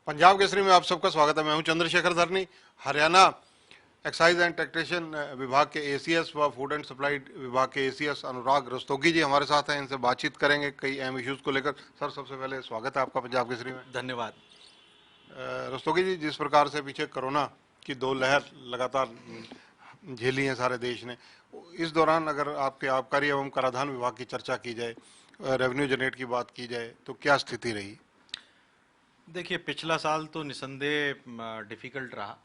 पंजाब केसरी में आप सबका स्वागत है। मैं हूं चंद्रशेखर धरनी। हरियाणा एक्साइज एंड टैक्सेशन विभाग के एसीएस व फूड एंड सप्लाई विभाग के एसीएस अनुराग रस्तोगी जी हमारे साथ हैं। इनसे बातचीत करेंगे कई अहम इश्यूज को लेकर। सर, सबसे पहले स्वागत है आपका पंजाब केसरी में। धन्यवाद। रस्तोगी जी, जिस प्रकार से पीछे कोरोना की दो लहर लगातार झेली है सारे देश ने, इस दौरान अगर आपके आबकारी एवं कराधान विभाग की चर्चा की जाए, रेवेन्यू जनरेट की बात की जाए, तो क्या स्थिति रही? देखिए, पिछला साल तो निसंदेह डिफ़िकल्ट रहा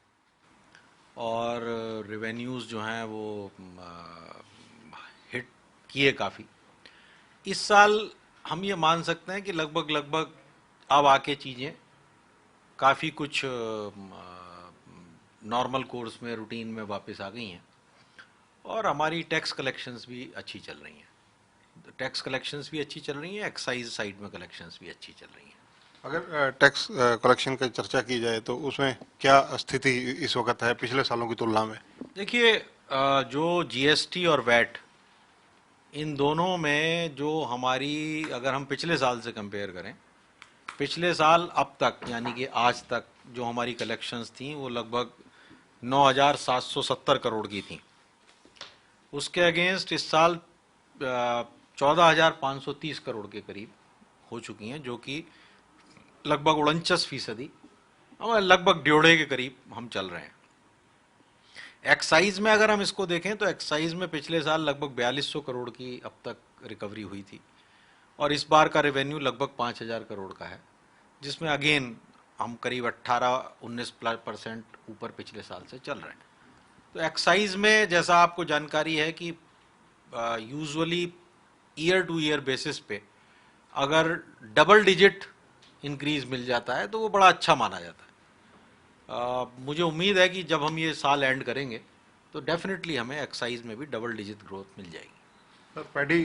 और रेवेन्यूज़ जो हैं वो हिट किए काफ़ी। इस साल हम ये मान सकते हैं कि लगभग लगभग अब आके चीज़ें काफ़ी कुछ नॉर्मल कोर्स में, रूटीन में वापस आ गई हैं और हमारी टैक्स कलेक्शंस भी अच्छी चल रही हैं। टैक्स कलेक्शंस भी अच्छी चल रही हैं, एक्साइज साइड में कलेक्शंस भी अच्छी चल रही हैं। अगर टैक्स कलेक्शन की चर्चा की जाए तो उसमें क्या स्थिति इस वक्त है पिछले सालों की तुलना में? देखिए, जो जीएसटी और वैट, इन दोनों में जो हमारी, अगर हम पिछले साल से कंपेयर करें, पिछले साल अब तक यानी कि आज तक जो हमारी कलेक्शंस थी वो लगभग 9,770 करोड़ की थी। उसके अगेंस्ट इस साल 14,530 करोड़ के करीब हो चुकी हैं, जो कि लगभग 49%, लगभग डेढ़े के करीब हम चल रहे हैं। एक्साइज में अगर हम इसको देखें तो एक्साइज में पिछले साल लगभग 4200 करोड़ की अब तक रिकवरी हुई थी और इस बार का रेवेन्यू लगभग 5,000 करोड़ का है, जिसमें अगेन हम करीब 18-19% ऊपर पिछले साल से चल रहे हैं। तो एक्साइज में जैसा आपको जानकारी है कि usually year two year basis पे अगर डबल डिजिट इंक्रीज मिल जाता है तो वो बड़ा अच्छा माना जाता है। मुझे उम्मीद है कि जब हम ये साल एंड करेंगे तो डेफिनेटली हमें एक्साइज में भी डबल डिजिट ग्रोथ मिल जाएगी। सर, पैडी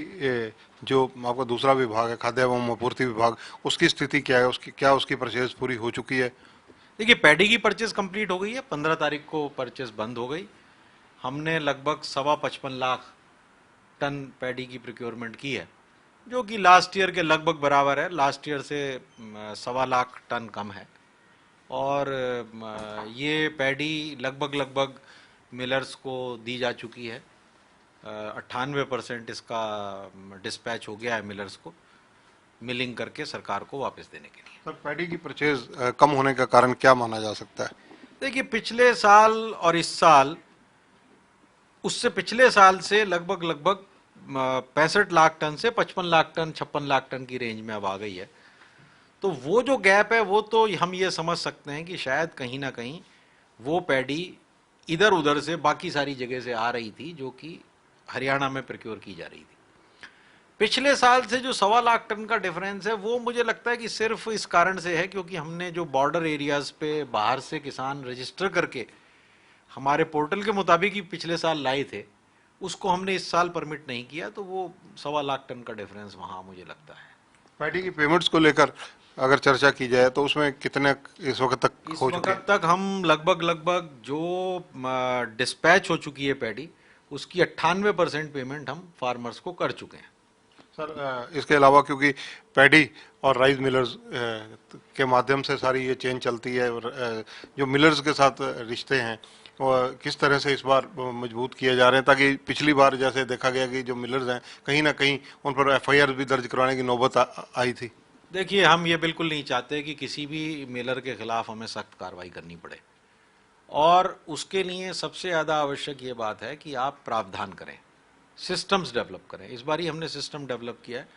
जो आपका दूसरा विभाग है, खाद्य एवं आपूर्ति विभाग, उसकी स्थिति क्या है? उसकी परचेज पूरी हो चुकी है? देखिए, पैडी की परचेज कंप्लीट हो गई है। 15 तारीख को परचेज बंद हो गई। हमने लगभग 55 लाख टन पैडी की प्रोक्योरमेंट की है, जो कि लास्ट ईयर के लगभग बराबर है। लास्ट ईयर से 1.25 लाख टन कम है और ये पैडी लगभग लगभग मिलर्स को दी जा चुकी है। 98% इसका डिस्पैच हो गया है मिलर्स को, मिलिंग करके सरकार को वापस देने के लिए। सर, पैडी की परचेज कम होने का कारण क्या माना जा सकता है? देखिए, पिछले साल और इस साल, उससे पिछले साल से लगभग लगभग 65 लाख टन से 55 लाख टन, 56 लाख टन की रेंज में अब आ गई है। तो वो जो गैप है वो तो हम ये समझ सकते हैं कि शायद कहीं ना कहीं वो पैडी इधर उधर से बाकी सारी जगह से आ रही थी, जो कि हरियाणा में प्रोक्योर की जा रही थी। पिछले साल से जो 1.25 लाख टन का डिफरेंस है वो मुझे लगता है कि सिर्फ इस कारण से है क्योंकि हमने जो बॉर्डर एरियाज पे बाहर से किसान रजिस्टर करके हमारे पोर्टल के मुताबिक ही पिछले साल लाए थे, उसको हमने इस साल परमिट नहीं किया, तो वो 1.25 लाख टन का डिफरेंस वहाँ मुझे लगता है। पैडी की पेमेंट्स को लेकर अगर चर्चा की जाए तो उसमें कितने इस वक्त तक इस हो चुके वक्त हैं? तक हम लगभग लगभग जो डिस्पैच हो चुकी है पैडी, उसकी 98% पेमेंट हम फार्मर्स को कर चुके हैं। सर, इसके अलावा क्योंकि पैडी और राइस मिलर्स के माध्यम से सारी ये चेन चलती है, और जो मिलर्स के साथ रिश्ते हैं वो किस तरह से इस बार मजबूत किए जा रहे हैं, ताकि पिछली बार जैसे देखा गया कि जो मिलर्स हैं कहीं ना कहीं उन पर एफआईआर भी दर्ज करवाने की नौबत आई थी? देखिए, हम ये बिल्कुल नहीं चाहते कि किसी भी मिलर के खिलाफ हमें सख्त कार्रवाई करनी पड़े और उसके लिए सबसे ज़्यादा आवश्यक ये बात है कि आप प्रावधान करें, सिस्टम्स डेवलप करें। इस बार ही हमने सिस्टम डेवलप किया है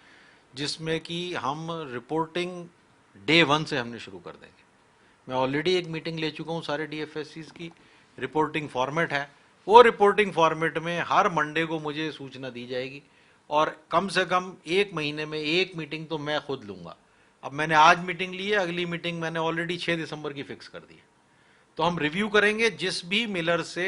जिसमें कि हम रिपोर्टिंग डे 1 से हमने शुरू कर देंगे। मैं ऑलरेडी एक मीटिंग ले चुका हूँ सारे डीएफएससीज की। रिपोर्टिंग फॉर्मेट है, वो रिपोर्टिंग फॉर्मेट में हर मंडे को मुझे सूचना दी जाएगी और कम से कम एक महीने में एक मीटिंग तो मैं खुद लूँगा। अब मैंने आज मीटिंग ली है, अगली मीटिंग मैंने ऑलरेडी 6 दिसंबर की फिक्स कर दी है। तो हम रिव्यू करेंगे, जिस भी मिलर से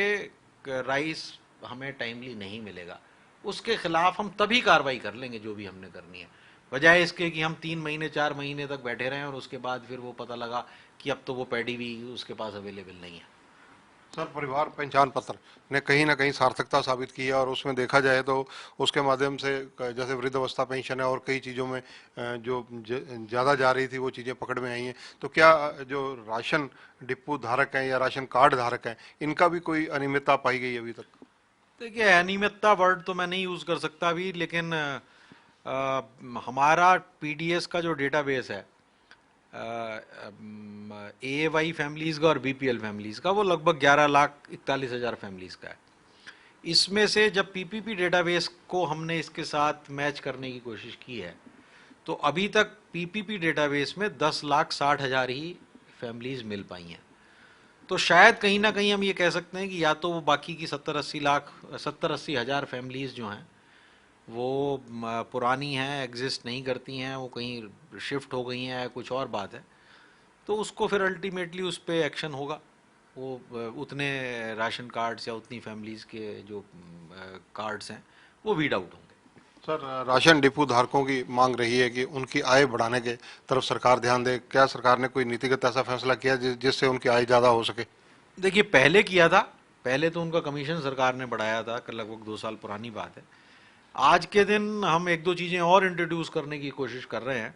राइस हमें टाइमली नहीं मिलेगा उसके खिलाफ हम तभी कार्रवाई कर लेंगे जो भी हमने करनी है, बजाय इसके कि हम 3 महीने 4 महीने तक बैठे रहें और उसके बाद फिर वो पता लगा कि अब तो वो पैडी भी उसके पास अवेलेबल नहीं है। सर, परिवार पहचान पत्र ने कहीं ना कहीं सार्थकता साबित की है और उसमें देखा जाए तो उसके माध्यम से जैसे वृद्धावस्था पेंशन है और कई चीज़ों में जो ज़्यादा जा रही थी वो चीज़ें पकड़ में आई हैं। तो क्या जो राशन डिपो धारक हैं या राशन कार्ड धारक हैं, इनका भी कोई अनियमितता पाई गई अभी तक? देखिए, अनियमितता वर्ड तो मैं नहीं यूज़ कर सकता अभी, लेकिन हमारा पीडीएस का जो डेटाबेस है एवाई फैमिलीज़ का और बीपीएल फैमिलीज़ का, वो लगभग 11,41,000 फैमिलीज़ का है। इसमें से जब पीपीपी डेटाबेस को हमने इसके साथ मैच करने की कोशिश की है, तो अभी तक पीपीपी डेटाबेस में 10,60,000 ही फैमिलीज़ मिल पाई हैं। तो शायद कहीं ना कहीं हम ये कह सकते हैं कि या तो वो बाकी की 70-80 हज़ार फैमिलीज़ जो हैं वो पुरानी हैं, एग्जिस्ट नहीं करती हैं, वो कहीं शिफ्ट हो गई हैं, कुछ और बात है, तो उसको फिर अल्टीमेटली उस पर एक्शन होगा। वो उतने राशन कार्ड्स या उतनी फैमिलीज़ के जो कार्ड्स हैं वो वीड आउट होंगे। सर, राशन डिपो धारकों की मांग रही है कि उनकी आय बढ़ाने के तरफ सरकार ध्यान दे। क्या सरकार ने कोई नीतिगत ऐसा फैसला किया जिससे उनकी आय ज़्यादा हो सके? देखिए, पहले किया था, पहले तो उनका कमीशन सरकार ने बढ़ाया था, लगभग 2 साल पुरानी बात है। आज के दिन हम 1-2 चीज़ें और इंट्रोड्यूस करने की कोशिश कर रहे हैं,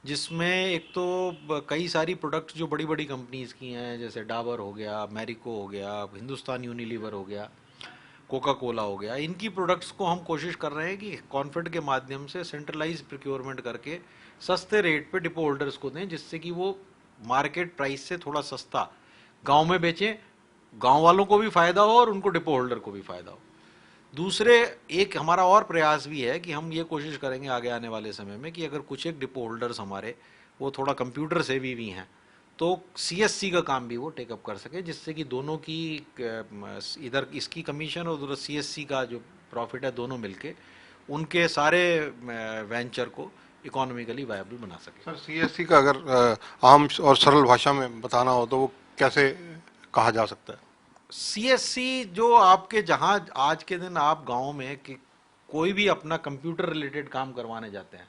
जिसमें एक तो कई सारी प्रोडक्ट्स जो बड़ी बड़ी कंपनीज़ की हैं, जैसे डाबर हो गया, मैरिको हो गया, हिंदुस्तान यूनिलीवर हो गया, कोका कोला हो गया, इनकी प्रोडक्ट्स को हम कोशिश कर रहे हैं कि कॉन्फेड के माध्यम से सेंट्रलाइज प्रोक्योरमेंट करके सस्ते रेट पे डिपो होल्डर्स को दें, जिससे कि वो मार्केट प्राइस से थोड़ा सस्ता गांव में बेचें, गांव वालों को भी फ़ायदा हो और उनको डिपो होल्डर को भी फ़ायदा हो। दूसरे, एक हमारा और प्रयास भी है कि हम ये कोशिश करेंगे आगे आने वाले समय में कि अगर कुछ एक डिपो होल्डर्स हमारे वो थोड़ा कंप्यूटर सेवी भी हैं, तो सीएससी का काम भी वो टेकअप कर सके, जिससे कि दोनों की इधर इसकी कमीशन और उधर सीएससी का जो प्रॉफिट है, दोनों मिलके उनके सारे वेंचर को इकोनॉमिकली वायबल बना सके। सर, सीएससी का अगर आम और सरल भाषा में बताना हो तो वो कैसे कहा जा सकता है? सीएससी जो आपके, जहां आज के दिन आप गांव में कि कोई भी अपना कंप्यूटर रिलेटेड काम करवाने जाते हैं,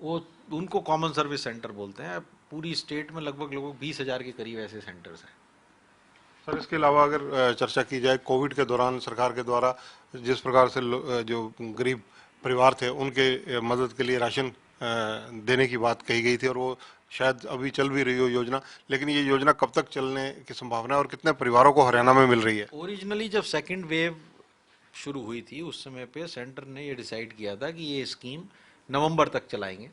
वो उनको कॉमन सर्विस सेंटर बोलते हैं। पूरी स्टेट में लगभग 20,000 के करीब ऐसे सेंटर्स हैं। सर, इसके अलावा अगर चर्चा की जाए, कोविड के दौरान सरकार के द्वारा जिस प्रकार से जो गरीब परिवार थे उनके मदद के लिए राशन देने की बात कही गई थी और वो शायद अभी चल भी रही हो योजना, लेकिन ये योजना कब तक चलने की संभावना है और कितने परिवारों को हरियाणा में मिल रही है? ओरिजिनली जब सेकेंड वेव शुरू हुई थी उस समय पे सेंटर ने ये डिसाइड किया था कि ये स्कीम नवंबर तक चलाएंगे।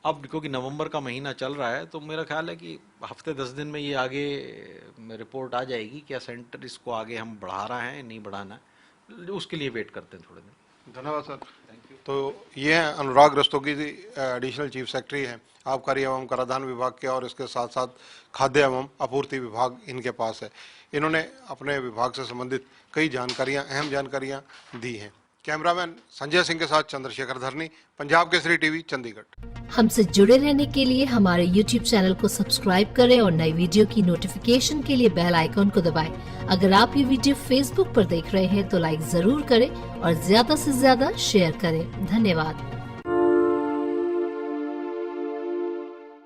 अब क्योंकि नवंबर का महीना चल रहा है, तो मेरा ख्याल है कि हफ्ते 10 दिन में ये आगे रिपोर्ट आ जाएगी, क्या सेंटर इसको आगे हम बढ़ा रहे हैं नहीं बढ़ाना है, उसके लिए वेट करते हैं थोड़े दिन। धन्यवाद सर, थैंक यू। तो ये हैं अनुराग रस्तोगी जी, एडिशनल चीफ सेक्रेटरी हैं आबकारी एवं कराधान विभाग के, और इसके साथ साथ खाद्य एवं आपूर्ति विभाग इनके पास है। इन्होंने अपने विभाग से संबंधित कई जानकारियां, अहम जानकारियां दी हैं। कैमरामैन संजय सिंह के साथ चंद्रशेखर धरनी, पंजाब केसरी टीवी, चंडीगढ़। हमसे जुड़े रहने के लिए हमारे YouTube चैनल को सब्सक्राइब करें और नई वीडियो की नोटिफिकेशन के लिए बेल आइकॉन को दबाएं। अगर आप ये वीडियो Facebook पर देख रहे हैं तो लाइक जरूर करें और ज्यादा से ज्यादा शेयर करें। धन्यवाद।